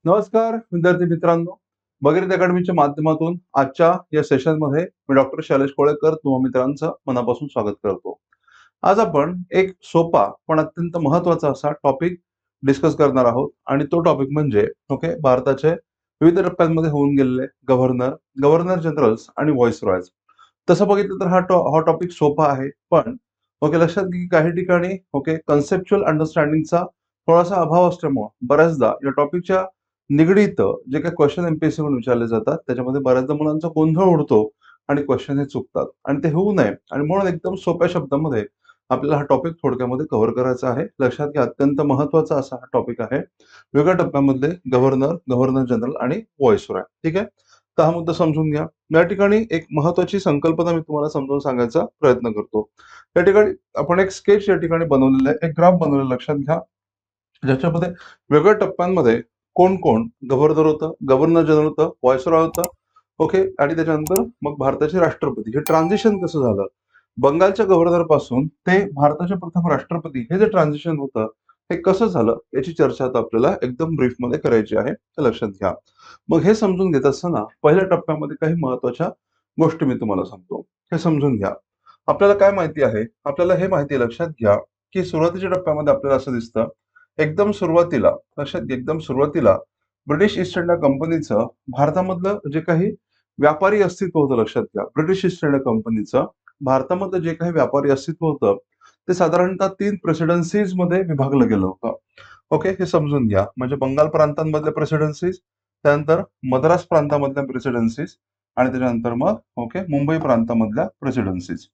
नमस्कार विद्यार्थी मित्रांनो, भगीरथ अकॅडमीच्या माध्यमातून आजच्या या सेशनमध्ये मी डॉक्टर शैलेश कोळेकर तुम्हा मित्रांचं मनापासून स्वागत करतो. आज आपण एक सोपा पण अत्यंत महत्त्वाचा असा टॉपिक डिस्कस करणार आहोत आणि तो टॉपिक म्हणजे भारताचे विविध टप्प्यांमध्ये होऊन गेलेले गव्हर्नर, गव्हर्नर जनरल्स आणि व्हाईसरॉयज. तसं बघितलं तर हा टॉपिक सोपा आहे, पण लक्षात घ्या की काही ठिकाणी कन्सेप्च्युअल अंडरस्टँडिंगचा थोडासा अभाव असल्यामुळे बऱ्याचदा या टॉपिकच्या निगडीत जे काही क्वेश्चन एमपीएससी कडून विचारले जातात त्याच्यामध्ये बऱ्याचदा मुलांचा गोंधळ उडतो आणि क्वेश्चन हे चुकतात आणि ते होऊ नये आणि म्हणून एकदम सोप्या शब्दामध्ये आपल्याला हा टॉपिक थोडक्यामध्ये कव्हर करायचा आहे. लक्षात घ्या, अत्यंत महत्वाचा असा हा टॉपिक आहे. वेगळ्या टप्प्यामधले गव्हर्नर, गव्हर्नर जनरल आणि व्हाईसरॉय. ठीक आहे, तर हा मुद्दा समजून घ्या. या ठिकाणी एक महत्वाची संकल्पना मी तुम्हाला समजावून सांगायचा प्रयत्न करतो. या ठिकाणी आपण एक स्केच या ठिकाणी बनवलेलं आहे, एक ग्राफ बनवलेला लक्षात घ्या, ज्याच्यामध्ये वेगवेगळ्या टप्प्यांमध्ये कोण कोण गव्हर्नर होतं, गव्हर्नर जनरल होतं, व्हायसरॉय होतं. आणि त्याच्यानंतर मग भारताचे राष्ट्रपती. हे ट्रान्झिशन कसं झालं बंगालच्या गव्हर्नर पासून ते भारताचे प्रथम राष्ट्रपती, हे जे ट्रान्झिशन होतं हे कसं झालं याची चर्चा आता आपल्याला एकदम ब्रीफ मध्ये करायची आहे, हे लक्षात घ्या. मग हे समजून घेत असताना पहिल्या टप्प्यामध्ये काही महत्वाच्या गोष्टी मी तुम्हाला सांगतो, हे समजून घ्या. आपल्याला काय माहिती आहे, आपल्याला हे माहिती लक्षात घ्या की सुरुवातीच्या टप्प्यामध्ये आपल्याला असं दिसतं, एकदम सुरुवातीला लक्षात घ्या, एकदम सुरुवातीला ब्रिटिश ईस्ट इंडिया कंपनीचं भारतामधलं जे काही व्यापारी अस्तित्व होतं, लक्षात घ्या, ब्रिटिश ईस्ट इंडिया कंपनीचं भारतामधलं जे काही व्यापारी अस्तित्व होतं ते साधारणतः 3 प्रेसिडेन्सीज मध्ये विभागलं गेलं होतं. हे समजून घ्या. म्हणजे बंगाल प्रांतांमधल्या प्रेसिडेन्सीज, त्यानंतर मद्रास प्रांतामधल्या प्रेसिडेन्सीज आणि त्याच्यानंतर मग मुंबई प्रांतामधल्या प्रेसिडेन्सीज.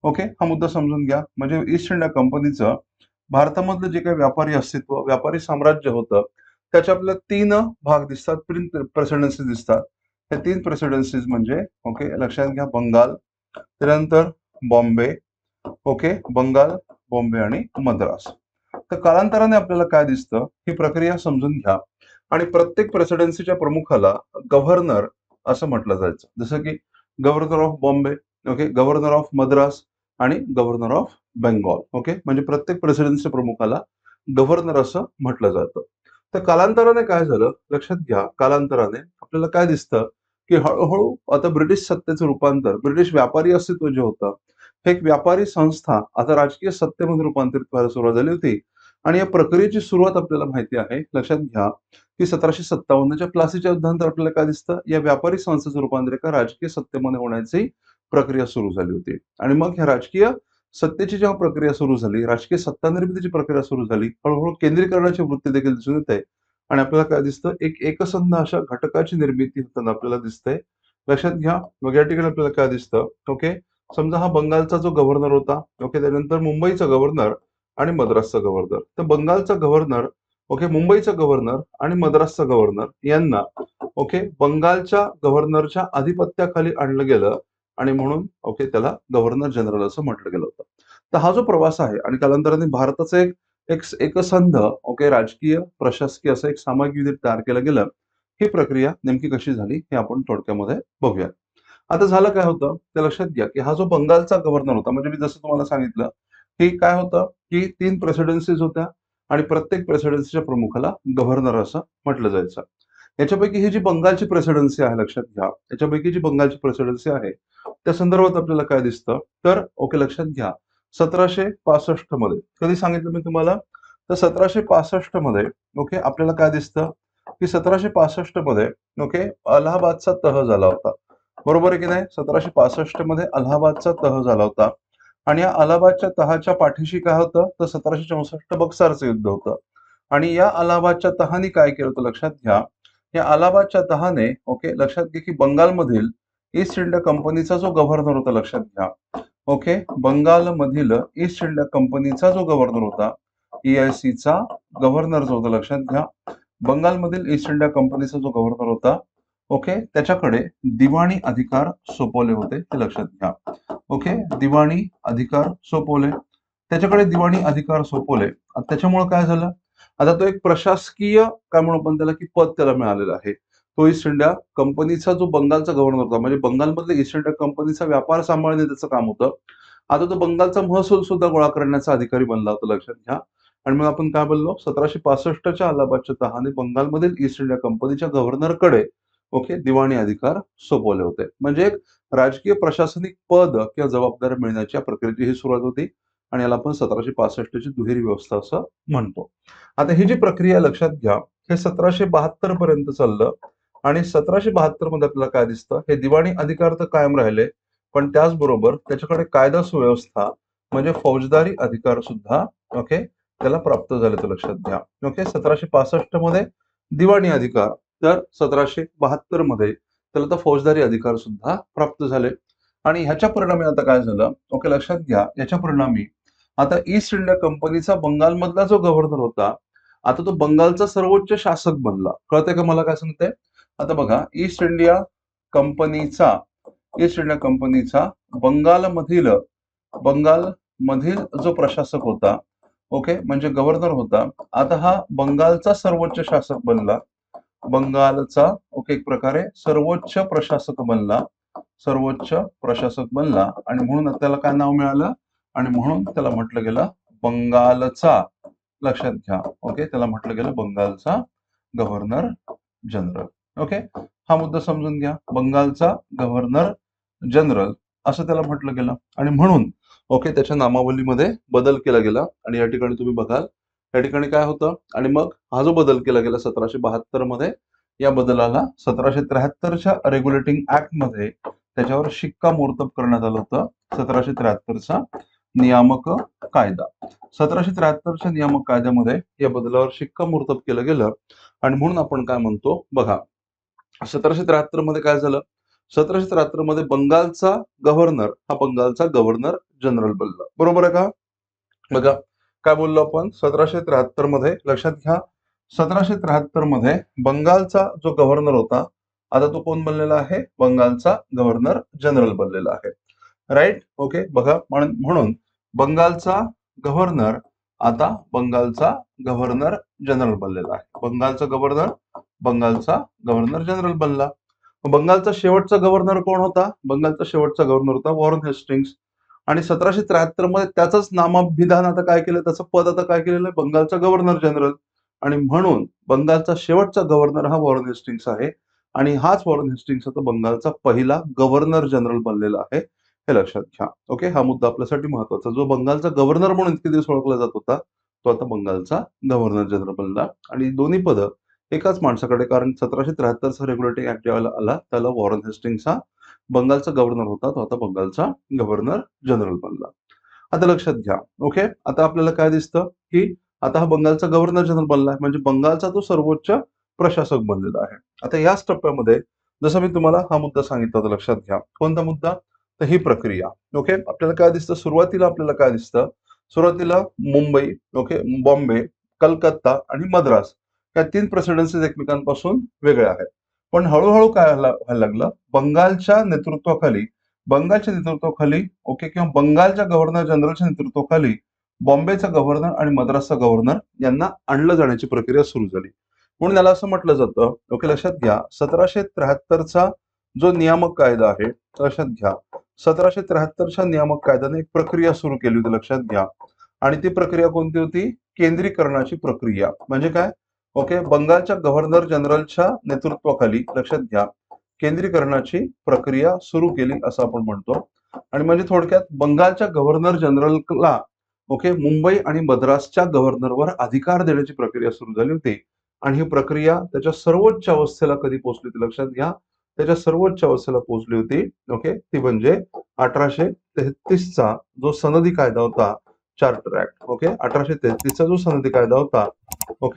हा मुद्दा समजून घ्या. म्हणजे ईस्ट इंडिया कंपनीचं भारतामधलं जे काही व्यापारी अस्तित्व, व्यापारी साम्राज्य होतं त्याच्या आपल्याला 3 भाग दिसतात, 3 प्रेसिडेन्सीज दिसतात. हे 3 प्रेसिडेन्सीज म्हणजे लक्षात घ्या, बंगाल, त्यानंतर बॉम्बे, बंगाल, बॉम्बे आणि मद्रास. तर कालांतराने आपल्याला काय दिसतं ही प्रक्रिया समजून घ्या. आणि प्रत्येक प्रेसिडेन्सीच्या प्रमुखाला गव्हर्नर असं म्हटलं जायचं, जसं की governor of Bombay, governor of Madras आणि गव्हर्नर ऑफ बेंगॉल. म्हणजे प्रत्येक प्रेसिडेन्सी प्रमुखाला गव्हर्नर असं म्हटलं जातं. तर कालांतराने काय झालं लक्षात घ्या, कालांतराने आपल्याला काय दिसतं की हळूहळू आता ब्रिटिश सत्तेचं रूपांतर, ब्रिटिश व्यापारी अस्तित्व जे होतं हे एक व्यापारी संस्था आता राजकीय सत्तेमध्ये रूपांतरित व्हायला सुरुवात झाली होती. आणि या प्रक्रियेची सुरुवात आपल्याला माहिती आहे, लक्षात घ्या की 1757च्या प्लासीच्या युद्धानंतर आपल्याला काय दिसतं, या व्यापारी संस्थेचं रूपांतर एका राजकीय सत्तेमध्ये होण्याची प्रक्रिया सुरू झाली होती. आणि मग ह्या राजकीय सत्तेची जेव्हा प्रक्रिया सुरू झाली, राजकीय सत्ता निर्मितीची प्रक्रिया सुरू झाली, हळूहळू केंद्रीकरणाची वृत्ती देखील दिसून येते. आणि आपल्याला काय दिसतं, एक एकसंध अशा घटकाची निर्मिती होताना आपल्याला दिसते. लक्षात घ्या. मग या ठिकाणी आपल्याला काय दिसतं, समजा हा बंगालचा जो गव्हर्नर होता, त्यानंतर मुंबईचा गव्हर्नर आणि मद्रासचा गव्हर्नर. तर बंगालचा गव्हर्नर, मुंबईचा गव्हर्नर आणि मद्रासचा गव्हर्नर यांना बंगालच्या गव्हर्नरच्या आधिपत्याखाली आणलं गेलं आणि म्हणून त्याला गव्हर्नर जनरल असं म्हटलं गेलं होतं. तर हा जो प्रवास आहे आणि कालांतराने भारताचा एक एक एकसंध राजकीय प्रशासकीय असं एक सामाजिक युनिट तयार केलं गेलं. ही प्रक्रिया नेमकी कशी झाली हे आपण थोडक्यामध्ये बघूया. आता झालं काय होतं ते लक्षात घ्या की हा जो बंगालचा गव्हर्नर होता, म्हणजे मी जसं तुम्हाला सांगितलं की काय होतं की 3 प्रेसिडेन्सीज होत्या आणि प्रत्येक प्रेसिडेन्सीच्या प्रमुखाला गव्हर्नर असं म्हटलं जायचं. याच्यापैकी ही जी बंगालची प्रेसिडेन्सी आहे, लक्षात घ्या, याच्यापैकी जी बंगालची प्रेसिडेन्सी आहे त्या संदर्भात आपल्याला काय दिसतं, तर लक्षात घ्या, 1765 मध्ये, कधी सांगितलं मी तुम्हाला, तर 1765 मध्ये आपल्याला काय दिसतं की 1765 मध्ये अलाहाबादचा तह झाला होता. बरोबर आहे की नाही? 1765 मध्ये अलाहाबादचा तह झाला होता. आणि या अलाहाबादच्या तहाच्या पाठीशी काय होतं, तर 1764 बक्सारचं युद्ध होतं. आणि या अलाहाबादच्या तहाने काय केलं होतं लक्षात घ्या, या अलाहाबादच्या तहाने लक्षात घ्या की बंगालमधील ईस्ट इंडिया कंपनीचा जो गव्हर्नर होता, लक्षात घ्या, बंगालमधील ईस्ट इंडिया कंपनीचा जो गव्हर्नर होता, EIC चा गव्हर्नर जो होता, लक्षात घ्या, बंगालमधील ईस्ट इंडिया कंपनीचा जो गव्हर्नर होता, त्याच्याकडे दिवाणी अधिकार सोपवले होते, ते लक्षात घ्या. दिवाणी अधिकार सोपवले, त्याच्याकडे दिवाणी अधिकार सोपवले. त्याच्यामुळे काय झालं, आता तो एक प्रशासकीय काय म्हणू आपण त्याला की पद त्याला मिळालेलं आहे. तो ईस्ट इंडिया कंपनीचा जो बंगालचा गव्हर्नर होता, म्हणजे बंगालमधल्या ईस्ट इंडिया कंपनीचा व्यापार सांभाळणे त्याचं काम होतं. आता तो बंगालचा महसूल सुद्धा गोळा करण्याचा अधिकारी बनला होता, लक्षात घ्या. आणि मग आपण काय बोललो 1765च्या अलाहाबादच्या तहाने बंगालमधील ईस्ट इंडिया कंपनीच्या गव्हर्नरकडे दिवाणी अधिकार सोपवले होते. म्हणजे एक राजकीय प्रशासनिक पद किंवा जबाबदारी मिळण्याच्या प्रक्रियेची ही सुरुवात होती आणि याला आपण 1765ची दुहेरी व्यवस्था असं म्हणतो. आता ही जी प्रक्रिया लक्षात घ्या, हे 1772 पर्यंत चाललं आणि 1772 मध्ये आपल्याला काय दिसतं, हे दिवाणी अधिकार तर कायम राहिले, पण त्याचबरोबर त्याच्याकडे कायदा सुव्यवस्था म्हणजे फौजदारी अधिकार सुद्धा त्याला प्राप्त झाले, तर लक्षात घ्या. 1765 मध्ये दिवाणी अधिकार, तर 1772 मध्ये त्याला तर फौजदारी अधिकार सुद्धा प्राप्त झाले. आणि ह्याच्या परिणामी आता काय झालं, लक्षात घ्या, याच्या परिणामी आता ईस्ट इंडिया कंपनीचा बंगालमधला जो गव्हर्नर होता, आता तो बंगालचा सर्वोच्च शासक बनला. कळतंय का मला काय सांगते? आता बघा, कंपनीचा ईस्ट इंडिया कंपनीचा बंगालमधील जो प्रशासक होता, म्हणजे गव्हर्नर होता, आता हा बंगालचा सर्वोच्च शासक बनला. बंगालचा एक प्रकारे सर्वोच्च प्रशासक बनला आणि म्हणून त्याला काय नाव मिळालं, आणि म्हणून त्याला म्हटलं गेलं बंगालचा, लक्षात घ्या, त्याला म्हटलं गेलं बंगालचा गव्हर्नर जनरल. हा मुद्दा समजून घ्या, बंगालचा गव्हर्नर जनरल असं त्याला म्हटलं गेलं. आणि म्हणून त्याच्या नामावलीमध्ये बदल केला गेला आणि या ठिकाणी तुम्ही बघाल, या ठिकाणी काय होतं, आणि मग हा जो बदल केला गेला 1772 मध्ये, या बदलाला 1773च्या रेग्युलेटिंग ऍक्ट मध्ये त्याच्यावर शिक्कामोर्तब करण्यात आलं होतं. 1773चा नियामक कायदा, 1773च्या नियामक कायद्यामध्ये या बदलावर शिक्कामोर्तब केलं गेलं. आणि म्हणून आपण काय म्हणतो बघा, 1773 मध्ये काय झालं, 1773 मध्ये बंगालचा गव्हर्नर हा बंगालचा गव्हर्नर जनरल बनला. बरोबर आहे का? बघा काय बोललो आपण 1773 मध्ये, लक्षात घ्या, 1773 मध्ये बंगालचा जो गव्हर्नर होता, आता तो कोण बनलेला आहे, बंगालचा गव्हर्नर जनरल बनलेला आहे. राईट. बघा, म्हणून बंगालचा गव्हर्नर आता बंगालचा गव्हर्नर जनरल बनलेला आहे. बंगालचा गव्हर्नर जनरल बनला. बंगालचा शेवटचा गव्हर्नर कोण होता, बंगालचा शेवटचा गव्हर्नर होता वॉरेन हेस्टिंग्स. आणि 1773 मध्ये त्याचंच नामाभिधान आता काय केलं, त्याचं पद आता काय केलेलं आहे, बंगालचा गव्हर्नर जनरल. आणि म्हणून बंगालचा शेवटचा गव्हर्नर हा वॉरेन हेस्टिंग्स आहे आणि हाच वॉरेन हेस्टिंग्स आता बंगालचा पहिला गव्हर्नर जनरल बनलेला आहे, हे लक्षात घ्या. हा मुद्दा आपल्यासाठी महत्वाचा. जो बंगालचा गव्हर्नर म्हणून इतके दिवस ओळखला जात होता, तो आता बंगालचा गव्हर्नर जनरल बनला. आणि दोन्ही पद एकाच माणसाकडे, कारण 1773चा रेग्युलेटिंग ऍक्ट ज्यावेळेला आला त्याला वॉरेन हेस्टिंग्स हा बंगालचा गव्हर्नर होता, तो आता बंगालचा गव्हर्नर जनरल बनला. आता लक्षात घ्या. आता आपल्याला काय दिसतं की आता हा बंगालचा गव्हर्नर जनरल बनला, म्हणजे बंगालचा तो सर्वोच्च प्रशासक बनलेला आहे. आता याच टप्प्यामध्ये जसं मी तुम्हाला हा मुद्दा सांगितला होता, लक्षात घ्या, कोणता मुद्दा, तर ही प्रक्रिया. आपल्याला काय दिसतं, सुरुवातीला आपल्याला काय दिसतं, सुरुवातीला मुंबई, बॉम्बे, कलकत्ता आणि मद्रास या 3 प्रेसिडेन्सीज एकमेकांपासून वेगळ्या आहेत. पण हळूहळू काय व्हायला लागलं, बंगालच्या नेतृत्वाखाली किंवा बंगालच्या गव्हर्नर जनरलच्या नेतृत्वाखाली बॉम्बेचा गव्हर्नर आणि मद्रासचा गव्हर्नर यांना आणलं जाण्याची प्रक्रिया सुरू झाली. म्हणून याला असं म्हटलं जातं, लक्षात घ्या, 1773चा जो नियामक कायदा आहे, लक्षात घ्या, 1773च्या नियामक कायद्याने एक प्रक्रिया सुरू केली होती, लक्षात घ्या. आणि ती प्रक्रिया कोणती होती, केंद्रीकरणाची प्रक्रिया. म्हणजे काय, बंगालच्या गव्हर्नर जनरलच्या नेतृत्वाखाली, लक्षात घ्या, केंद्रीकरणाची प्रक्रिया सुरू केली असं आपण म्हणतो. आणि म्हणजे थोडक्यात बंगालच्या गव्हर्नर जनरलला मुंबई आणि मद्रासच्या गव्हर्नरवर अधिकार देण्याची प्रक्रिया सुरू झाली होती. आणि ही प्रक्रिया त्याच्या सर्वोच्च अवस्थेला कधी पोहोचली होती, लक्षात घ्या, त्याच्या सर्वोच्च अवस्थेला पोहोचली होती. ती म्हणजे 1833चा जो सनदी कायदा होता, चार्टर ऍक्ट. 1833चा जो सनदी कायदा होता,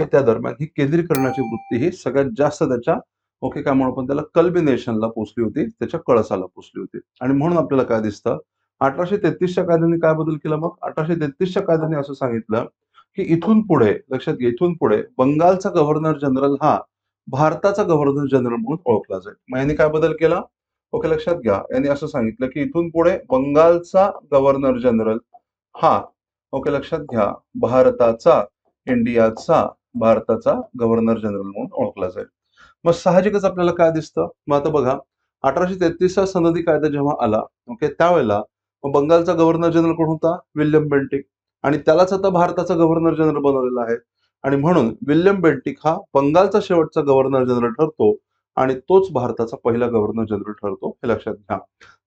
त्या दरम्यान ही केंद्रीकरणाची वृत्ती ही सगळ्यात जास्त त्याच्या काय म्हणून आपण त्याला कल्बिनेशनला पोहोचली होती, त्याच्या कळसाला पोहोचली होती. आणि म्हणून आपल्याला काय दिसतं, 1833च्या कायद्याने काय बदल केला, मग 1833च्या कायद्याने असं सांगितलं की इथून पुढे, लक्षात घ्या, इथून पुढे बंगालचा गव्हर्नर जनरल हा भारताचा गव्हर्नर जनरल म्हणून ओळखला जाईल. मग यांनी काय बदल केला, लक्षात घ्या, यांनी असं सांगितलं की इथून पुढे बंगालचा गव्हर्नर जनरल हा लक्षात घ्या, भारताचा गव्हर्नर जनरल म्हणून ओळखला जाईल. मग साहजिकच आपल्याला काय दिसतं, मग आता बघा, 1833चा सनदी कायदा जेव्हा आला, त्यावेळेला बंगालचा गव्हर्नर जनरल कोण होता, विल्यम बेंटिक. आणि त्यालाच आता भारताचा गव्हर्नर जनरल बनवलेला आहे. आणि म्हणून विल्यम बेंटिक हा बंगालचा शेवटचा गव्हर्नर जनरल ठरतो आणि तोच भारताचा पहिला गव्हर्नर जनरल ठरतो, हे लक्षात घ्या.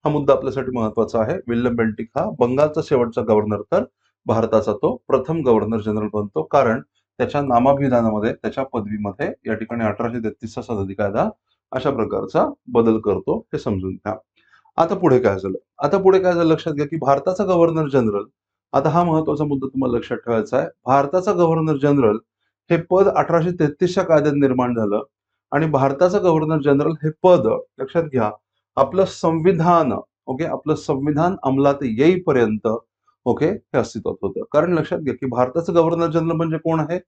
हा मुद्दा आपल्यासाठी महत्वाचा आहे. विल्यम बेंटिक हा बंगालचा शेवटचा गव्हर्नर, तर भारताचा तो प्रथम गव्हर्नर जनरल बनतो, कारण त्याच्या नामाभिधानामध्ये, त्याच्या पदवीमध्ये या ठिकाणी 1833चा सनदी कायदा अशा प्रकारचा बदल करतो, हे समजून घ्या. आता पुढे काय झालं? आता पुढे काय झालं लक्षात घ्या, की भारताचा गव्हर्नर जनरल, आता हा महत्वाचा मुद्दा तुम्हाला लक्षात ठेवायचा आहे. भारताचा गव्हर्नर जनरल हे पद 1833च्या कायद्यात निर्माण झालं आणि भारताचं गव्हर्नर जनरल हे पद, लक्षात घ्या, आपलं संविधान, ओके, आपलं संविधान अंमलात येईपर्यंत, ओके, हे अस्तित्वात होतं. कारण लक्षात घ्या, की भारताचं गव्हर्नर जनरल म्हणजे कोण आहे?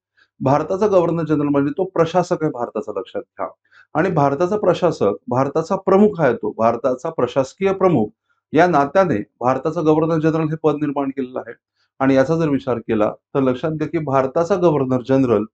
भारताचा गव्हर्नर जनरल म्हणजे तो प्रशासक आहे भारताचा, लक्षात घ्या. आणि भारताचा प्रशासक, भारताचा प्रमुख आहे, तो भारताचा प्रशासकीय प्रमुख या नात्याने भारताचा गव्हर्नर जनरल हे पद निर्माण केलेलं आहे. आणि याचा जर विचार केला तर लक्षात घ्या, की भारताचा गव्हर्नर जनरल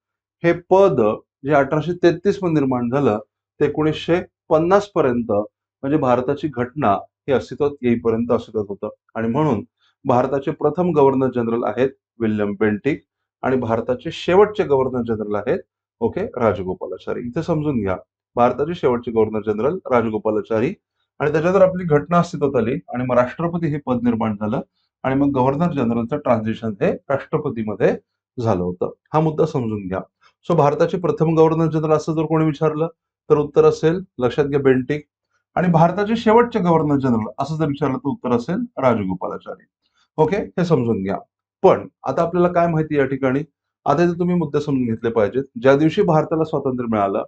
हे पद जे 1833 मध्ये निर्माण झालं ते 1950 पर्यंत, म्हणजे भारताची घटना ही अस्तित्वात येईपर्यंत अस्तित्वात होतं. आणि म्हणून भारताचे प्रथम गव्हर्नर जनरल आहेत विल्यम बेंटिक आणि भारताचे शेवटचे गव्हर्नर जनरल आहेत, ओके, राजगोपालाचारी. इथे समजून घ्या, भारताचे शेवटचे गव्हर्नर जनरल राजगोपालाचारी, आणि त्याच्यानंतर आपली घटना अस्तित्वात आली आणि मग राष्ट्रपती हे पद निर्माण झालं आणि मग गव्हर्नर जनरलचं ट्रान्झिशन हे राष्ट्रपतीमध्ये झालं होतं. हा मुद्दा समजून घ्या. सो भारताचे प्रथम गव्हर्नर जनरल असं जर कोणी विचारलं तर उत्तर असेल, लक्षात घ्या, बेंटिक. आणि भारताचे शेवटचे गव्हर्नर जनरल असं जर विचारलं तर उत्तर असेल राजगोपालाचारी. ओके, हे समजून घ्या. पण आता आपल्याला काय माहिती या ठिकाणी, आता इथे तुम्ही मुद्दे समजून घेतले पाहिजेत. ज्या दिवशी भारताला स्वातंत्र्य मिळालं,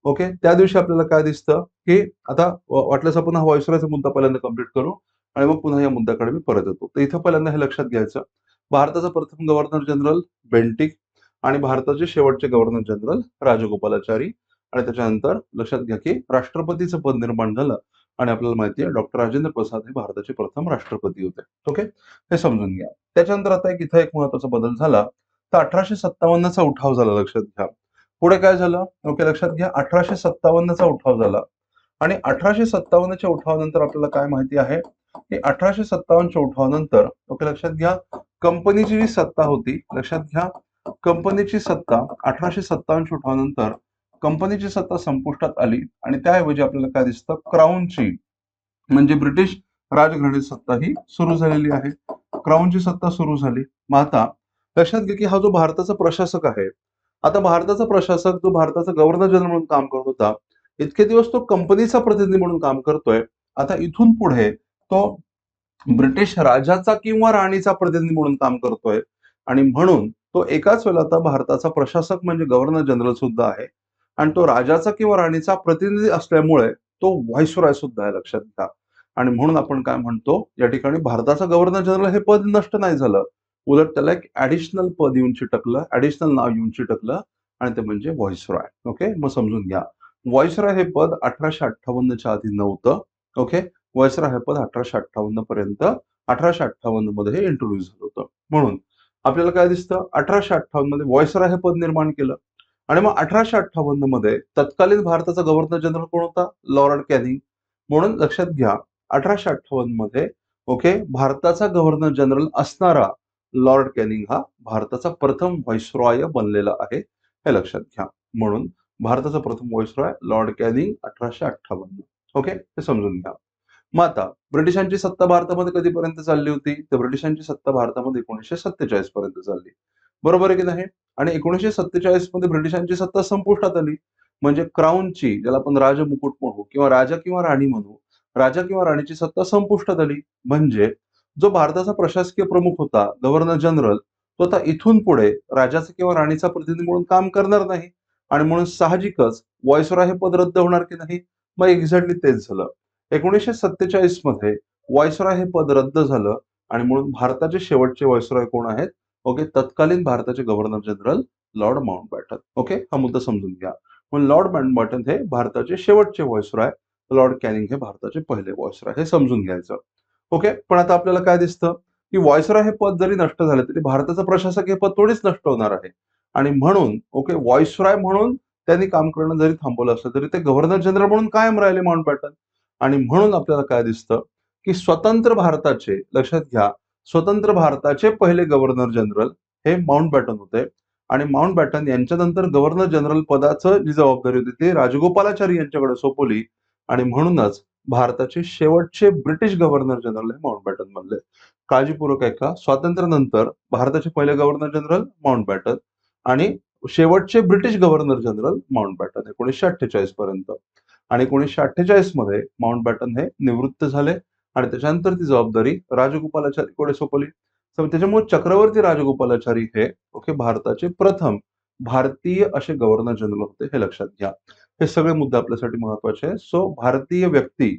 ओके, त्या दिवशी आपल्याला काय दिसतं, की आता वाटल्यास आपण हा व्हॉइसरायचा मुद्दा पहिल्यांदा कंप्लीट करू आणि मग पुन्हा या मुद्द्याकडे मी परत येतो. तर इथं पहिल्यांदा हे लक्षात घ्यायचं, भारताचा प्रथम गव्हर्नर जनरल बेंटिक आणि भारताचे शेवटचे गव्हर्नर जनरल राजगोपालाचारी. आणि त्याच्यानंतर लक्षात घ्या, की राष्ट्रपतीचं पद निर्माण झालं आणि आपल्याला माहिती आहे डॉक्टर राजेंद्र प्रसाद हे भारताचे प्रथम राष्ट्रपती होते. ओके, हे समजून घ्या. त्याच्यानंतर आता इथं एक महत्वाचा बदल झाला, तर 1857चा उठाव झाला, लक्षात घ्या. पुढे काय झालं, ओके, लक्षात घ्या, 1857चा उठाव झाला आणि 1857च्या उठावानंतर आपल्याला काय माहिती आहे, की 1857च्या उठावानंतर, ओके, लक्षात घ्या, कंपनीची जी सत्ता होती, लक्षात घ्या, कंपनीची सत्ता 1857च्या उठावानंतर कंपनीची सत्ता संपुष्टात आली आणि त्याऐवजी आपल्याला काय दिसतं, क्राऊनची, म्हणजे ब्रिटिश राजघराण्याची सत्ता ही सुरू झालेली आहे. क्राऊनची सत्ता सुरू झाली. मग आता लक्षात घ्या, की हा जो भारताचा प्रशासक आहे, आता भारताचा प्रशासक जो भारताचा गव्हर्नर जनरल म्हणून काम करत होता, इतके दिवस तो कंपनीचा प्रतिनिधी म्हणून काम करतोय. आता इथून पुढे तो ब्रिटिश राजाचा किंवा राणीचा प्रतिनिधी म्हणून काम करतोय आणि म्हणून तो एकाच वेळेला आता भारताचा प्रशासक म्हणजे गव्हर्नर जनरल सुद्धा आहे आणि तो राजाचा किंवा राणीचा प्रतिनिधी असल्यामुळे तो व्हाईसरॉय सुद्धा आहे, लक्षात घ्या. आणि म्हणून आपण काय म्हणतो, या ठिकाणी भारताचा गव्हर्नर जनरल हे पद नष्ट नाही झालं, उलट त्याला एक ऍडिशनल पद येऊन चिटकलं, ऍडिशनल नाव येऊन चिटकलं आणि ते म्हणजे व्हाईसरॉय. ओके, मग समजून घ्या, व्हाईसरॉय हे पद 1858च्या आधी नव्हतं. ओके, व्हाईसरॉय हे पद 1858 पर्यंत, 1858 मध्ये हे इंट्रोड्यूस झालं होतं. म्हणून आपल्याला काय दिसतं, 1858 मध्ये व्हाईसरॉय हे पद निर्माण केलं आणि मग 1858 मध्ये तत्कालीन भारताचा गव्हर्नर जनरल कोण होता, लॉर्ड कॅनिंग. म्हणून लक्षात घ्या, 1858 मध्ये, ओके, भारताचा गव्हर्नर जनरल असणारा लॉर्ड कॅनिंग हा भारताचा प्रथम व्हाईसरॉय बनलेला आहे, हे लक्षात घ्या. म्हणून भारताचा प्रथम व्हाईसरॉय लॉर्ड कॅनिंग 1858. ओके, हे समजून घ्या. मग आता ब्रिटिशांची सत्ता भारतामध्ये कधीपर्यंत चालली होती, तर ब्रिटिशांची सत्ता भारतामध्ये 1947 पर्यंत चालली, बरोबर आहे की नाही. आणि 1947 मध्ये ब्रिटिशांची सत्ता संपुष्टात आली, म्हणजे क्राऊनची, ज्याला आपण राजमुकुट म्हणू किंवा राजा किंवा राणी म्हणू, राजा किंवा राणीची सत्ता संपुष्टात आली. म्हणजे जो भारताचा प्रशासकीय प्रमुख होता, गव्हर्नर जनरल, तो आता इथून पुढे राजाचा किंवा राणीचा प्रतिनिधी म्हणून काम करणार नाही आणि म्हणून साहजिकच व्हाईसरॉय हे पद रद्द होणार की नाही. मग एक्झॅक्टली तेच झालं. 1947 मध्ये व्हाईसरॉय हे पद रद्द झालं आणि म्हणून भारताचे शेवटचे व्हाईसरॉय कोण आहेत, ओके, तत्कालीन भारताचे governor general Lord Mountbatten. Okay, हा मुद्दा समजून घ्या. म्हणून लॉर्ड माउंटबॅटन हे भारताचे शेवटचे व्हाईसरॉय, लॉर्ड कॅनिंग हे भारताचे पहिले व्हाईसरॉय, हे समजून घ्यायचं. ओके, पण आता आपल्याला काय दिसतं, की व्हाईसरॉय हे पद जरी नष्ट झाले तरी भारताचं प्रशासक हे पद थोडीच नष्ट होणार आहे आणि म्हणून, ओके, व्हाईसरॉय म्हणून त्यांनी काम करणं जरी थांबवलं असलं तरी ते गव्हर्नर जनरल म्हणून कायम राहिले माउंटबॅटन. आणि म्हणून आपल्याला काय दिसतं, की स्वतंत्र भारताचे, लक्षात घ्या, स्वतंत्र भारताचे पहिले गव्हर्नर जनरल हे माउंटबॅटन होते आणि माउंटबॅटन यांच्यानंतर गव्हर्नर जनरल पदाचं जी जबाबदारी होती ती राजगोपालाचारी यांच्याकडे सोपवली आणि म्हणूनच भारताचे शेवटचे ब्रिटिश गव्हर्नर जनरल हे माउंटबॅटन बनले. काळजीपूर्वक ऐका, स्वातंत्र्यानंतर भारताचे पहिले गव्हर्नर जनरल माउंटबॅटन आणि शेवटचे ब्रिटिश गव्हर्नर जनरल माउंटबॅटन 1948 पर्यंत. आणि 1948 मध्ये माउंटबॅटन हे निवृत्त झाले आणि त्याच्यानंतर ती जबाबदारी राजगोपालाचारीकडे सोपवली. तर त्याच्यामुळे चक्रवर्ती राजगोपालाचारी हे भारताचे प्रथम भारतीय असे गव्हर्नर जनरल होते, हे लक्षात घ्या. हे सगळे मुद्दे आपल्यासाठी महत्वाचे आहे. सो भारतीय व्यक्ती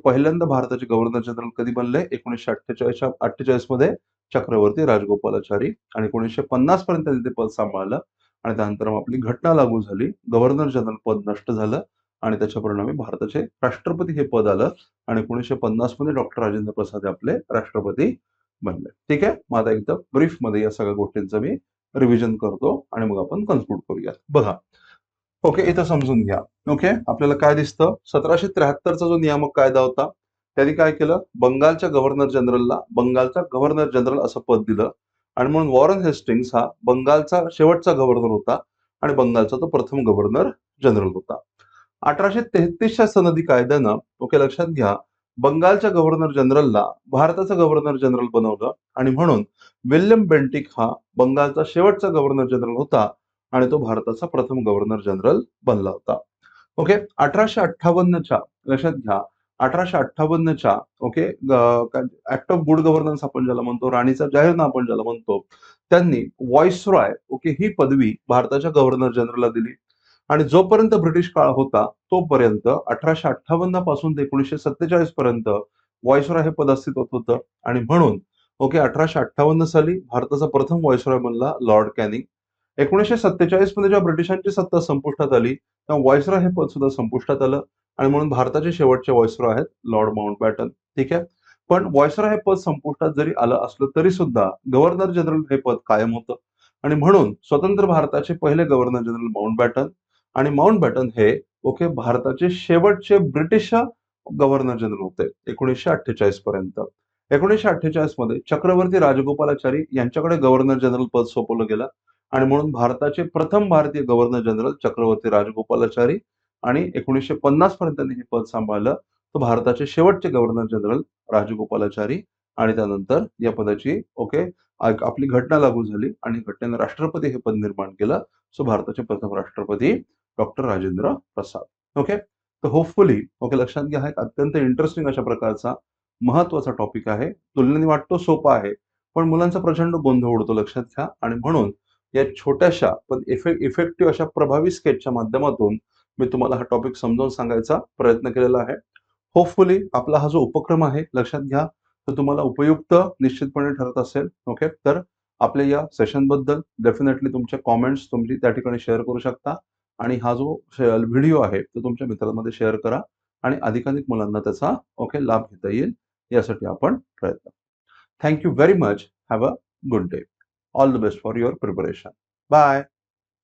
पहिल्यांदा भारताचे गव्हर्नर जनरल कधी बनले? 1948 मध्ये चक्रवर्ती राजगोपालाचारी आणि 1950 पर्यंत त्यांनी ते पद सांभाळलं आणि त्यानंतर मग आपली घटना लागू झाली. गव्हर्नर जनरल पद नष्ट झालं आणि त्याच्या परिणामी भारताचे राष्ट्रपती हे पद आलं आणि 1950 मध्ये डॉक्टर राजेंद्र प्रसाद हे आपले राष्ट्रपती बनले. ठीक आहे. मग आता एकदा ब्रीफ मध्ये या सगळ्या गोष्टींचं मी रिव्हिजन करतो आणि मग आपण कन्क्लूड करूया. बघा, इथं समजून घ्या. आपल्याला काय दिसतं? 1773चा जो नियामक कायदा होता त्यांनी काय केलं? बंगालच्या गव्हर्नर जनरलला बंगालचा गव्हर्नर जनरल असं पद दिलं आणि म्हणून वॉरन हेस्टिंग्स हा बंगालचा शेवटचा गव्हर्नर होता आणि बंगालचा तो प्रथम गव्हर्नर जनरल होता. 1833च्या सनदी कायद्यानं लक्षात घ्या, बंगालच्या गव्हर्नर जनरलला भारताचा गव्हर्नर जनरल बनवलं आणि म्हणून विल्यम बेंटिक हा बंगालचा शेवटचा गव्हर्नर जनरल होता आणि तो भारताचा प्रथम गव्हर्नर जनरल बनला होता. 1858च्या लक्षात घ्या, 1858च्या ऍक्ट ऑफ गुड गव्हर्नन्स आपण ज्याला म्हणतो, राणीचा जाहीरनामा आपण ज्याला म्हणतो, त्यांनी व्हॉइसरॉय ही पदवी भारताच्या गव्हर्नर जनरलला दिली आणि जोपर्यंत ब्रिटिश काळ होता तोपर्यंत 1858 पासून ते 1947 पर्यंत व्हॉइसरॉय हे पद अस्तित्वात होतं आणि म्हणून 1858 साली भारताचा प्रथम व्हॉइसरॉय बनला लॉर्ड कॅनिंग. 1947 मध्ये जेव्हा ब्रिटिशांची सत्ता संपुष्टात आली तेव्हा व्हॉइसरॉय हे पद सुद्धा संपुष्टात आलं आणि म्हणून भारताचे शेवटचे व्हॉइसरॉय आहेत लॉर्ड माउंटबॅटन. ठीक आहे. पण व्हॉइसरॉय हे पद संपुष्टात जरी आलं असलं तरी सुद्धा गव्हर्नर जनरल हे पद कायम होतं आणि म्हणून स्वतंत्र भारताचे पहिले गव्हर्नर जनरल माउंटबॅटन आणि माउंटबॅटन हे भारताचे शेवटचे ब्रिटिश गव्हर्नर जनरल होते 1948 पर्यंत. 1948 मध्ये चक्रवर्ती राजगोपालाचारी यांच्याकडे गव्हर्नर जनरल पद सोपवलं गेलं आणि म्हणून भारताचे प्रथम भारतीय गव्हर्नर जनरल चक्रवर्ती राजगोपालाचारी आणि 1950 पर्यंत त्यांनी हे पद सांभाळलं. तर भारताचे शेवटचे गव्हर्नर जनरल राजगोपालाचारी आणि त्यानंतर या पदाची आपली घटना लागू झाली आणि घटनेने राष्ट्रपती हे पद निर्माण केलं. सो भारताचे प्रथम राष्ट्रपती डॉक्टर राजेंद्र प्रसाद. तर होपफुली लक्षात घ्या, हा एक अत्यंत इंटरेस्टिंग अशा प्रकारचा महत्वाचा टॉपिक आहे. तुलनेने वाटतो सोपा आहे पण मुलांचा प्रचंड गोंधळ उडतो, लक्षात घ्या. आणि म्हणून या छोट्याशा पण इफेक्टिव्ह अशा प्रभावी स्केचच्या माध्यमातून मी तुम्हाला हा टॉपिक समजावून सांगायचा प्रयत्न केलेला आहे. होपफुली आपला हा जो उपक्रम आहे लक्षात घ्या तो तुम्हाला उपयुक्त निश्चितपणे ठरत असेल. तर आपल्या या सेशन बद्दल डेफिनेटली तुमच्या कॉमेंट्स तुम्ही त्या ठिकाणी शेअर करू शकता आणि हा जो व्हिडिओ आहे तो तुमच्या मित्रांमध्ये शेअर करा आणि अधिकाधिक मुलांना त्याचा लाभ घेता येईल यासाठी आपण प्रयत्न. Thank you very much. Have a good day. All the best for your preparation. Bye.